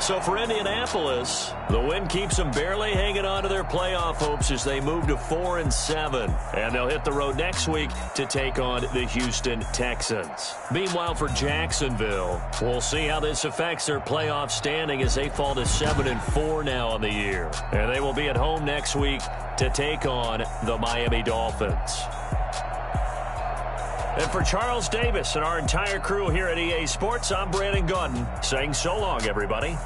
S2: So for Indianapolis, the win keeps them barely hanging on to their playoff hopes as they move to 4-7. And they'll hit the road next week to take on the Houston Texans. Meanwhile, for Jacksonville, we'll see how this affects their playoff standing as they fall to 7-4 now on the year. And they will be at home next week to take on the Miami Dolphins. And for Charles Davis and our entire crew here at EA Sports, I'm Brandon Gaudin saying so long, everybody.